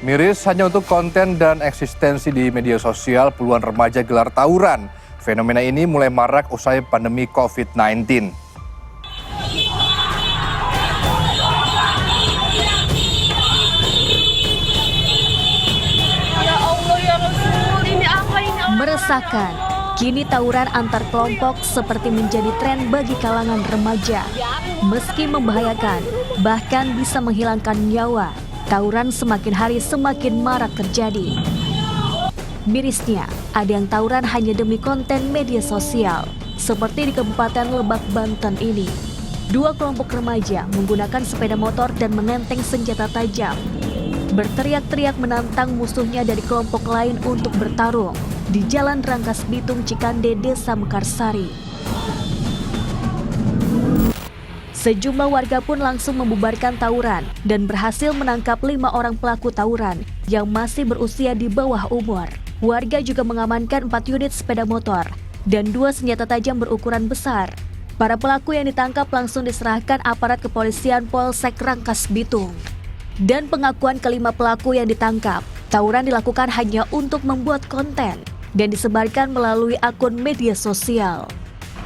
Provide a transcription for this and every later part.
Miris hanya untuk konten dan eksistensi di media sosial, puluhan remaja gelar tawuran. Fenomena ini mulai marak usai pandemi COVID-19. Meresahkan, kini tawuran antar kelompok seperti menjadi tren bagi kalangan remaja. Meski membahayakan, bahkan bisa menghilangkan nyawa, tawuran semakin hari semakin marak terjadi. Mirisnya, ada yang tawuran hanya demi konten media sosial, seperti di Kabupaten Lebak, Banten ini. Dua kelompok remaja menggunakan sepeda motor dan menenteng senjata tajam. Berteriak-teriak menantang musuhnya dari kelompok lain untuk bertarung di Jalan Rangkas Bitung, Cikande, Desa Mekarsari. Sejumlah warga pun langsung membubarkan tawuran dan berhasil menangkap 5 orang pelaku tawuran yang masih berusia di bawah umur. Warga juga mengamankan 4 unit sepeda motor dan 2 senjata tajam berukuran besar. Para pelaku yang ditangkap langsung diserahkan aparat kepolisian Polsek Rangkas Bitung. Dan pengakuan kelima pelaku yang ditangkap, tawuran dilakukan hanya untuk membuat konten dan disebarkan melalui akun media sosial.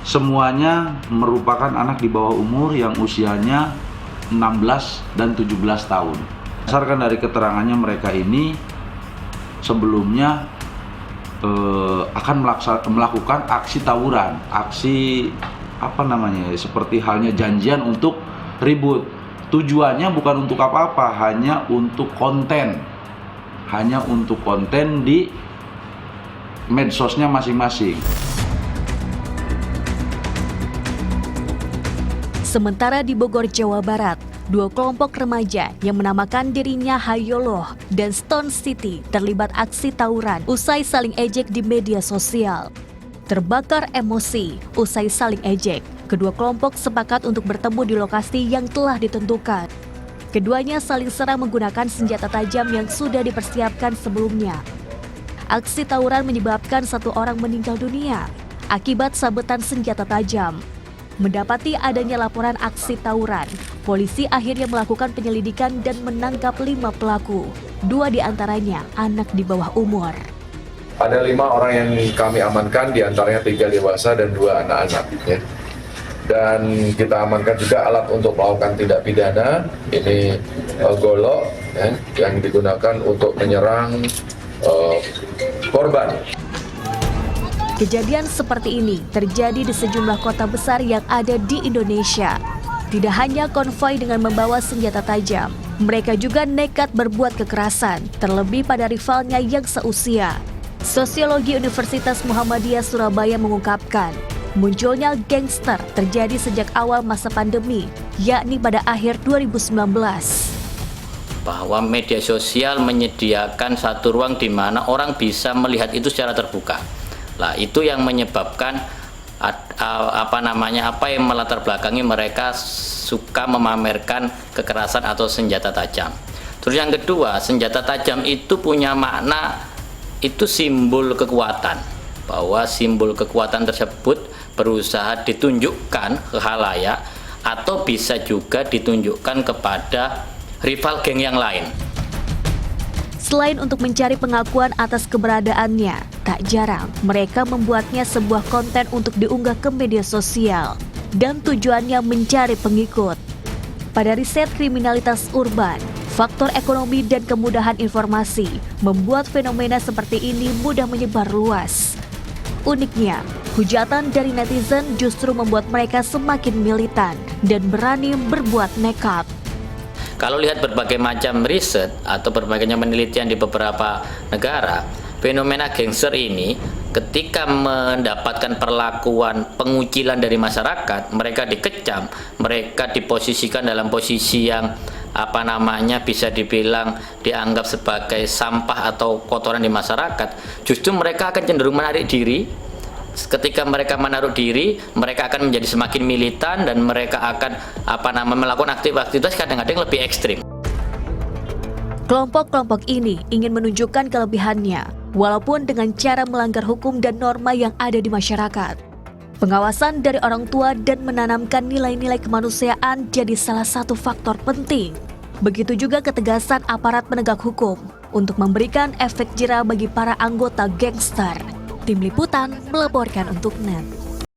Semuanya merupakan anak di bawah umur yang usianya 16 dan 17 tahun. Berdasarkan dari keterangannya, mereka ini sebelumnya akan melakukan aksi tawuran, aksi seperti halnya janjian untuk ribut. Tujuannya bukan untuk apa-apa, hanya untuk konten. Hanya untuk konten di medsosnya masing-masing. Sementara di Bogor, Jawa Barat, 2 kelompok remaja yang menamakan dirinya Hayoloh dan Stone City terlibat aksi tawuran usai saling ejek di media sosial. Terbakar emosi usai saling ejek, kedua kelompok sepakat untuk bertemu di lokasi yang telah ditentukan. Keduanya saling serang menggunakan senjata tajam yang sudah dipersiapkan sebelumnya. Aksi tawuran menyebabkan 1 orang meninggal dunia akibat sabetan senjata tajam. Mendapati adanya laporan aksi tawuran, polisi akhirnya melakukan penyelidikan dan menangkap 5 pelaku. 2 diantaranya anak di bawah umur. Ada 5 orang yang kami amankan, diantaranya 3 dewasa dan 2 anak-anak. Ya. Dan kita amankan juga alat untuk melakukan tindak pidana, ini golok ya, yang digunakan untuk menyerang korban. Kejadian seperti ini terjadi di sejumlah kota besar yang ada di Indonesia. Tidak hanya konvoi dengan membawa senjata tajam, mereka juga nekat berbuat kekerasan, terlebih pada rivalnya yang seusia. Sosiologi Universitas Muhammadiyah Surabaya mengungkapkan, munculnya gangster terjadi sejak awal masa pandemi, yakni pada akhir 2019. Bahwa media sosial menyediakan satu ruang di mana orang bisa melihat itu secara terbuka. Lah itu yang menyebabkan apa yang melatar belakangi mereka suka memamerkan kekerasan atau senjata tajam. Terus yang kedua, senjata tajam itu punya makna, itu simbol kekuatan, bahwa simbol kekuatan tersebut berusaha ditunjukkan ke khalayak atau bisa juga ditunjukkan kepada rival geng yang lain. Selain untuk mencari pengakuan atas keberadaannya, tak jarang mereka membuatnya sebuah konten untuk diunggah ke media sosial dan tujuannya mencari pengikut. Pada riset kriminalitas urban, faktor ekonomi dan kemudahan informasi membuat fenomena seperti ini mudah menyebar luas. Uniknya, hujatan dari netizen justru membuat mereka semakin militan dan berani berbuat nekat. Kalau lihat berbagai macam riset atau berbagai macam penelitian di beberapa negara, fenomena gangster ini ketika mendapatkan perlakuan pengucilan dari masyarakat, mereka dikecam, mereka diposisikan dalam posisi yang bisa dibilang dianggap sebagai sampah atau kotoran di masyarakat, justru mereka akan cenderung menarik diri. Ketika mereka menaruh diri, mereka akan menjadi semakin militan dan mereka akan melakukan aktivitas kadang-kadang lebih ekstrim. Kelompok-kelompok ini ingin menunjukkan kelebihannya, walaupun dengan cara melanggar hukum dan norma yang ada di masyarakat. Pengawasan dari orang tua dan menanamkan nilai-nilai kemanusiaan jadi salah satu faktor penting. Begitu juga ketegasan aparat penegak hukum untuk memberikan efek jera bagi para anggota gangster. Tim Liputan melaporkan untuk NET.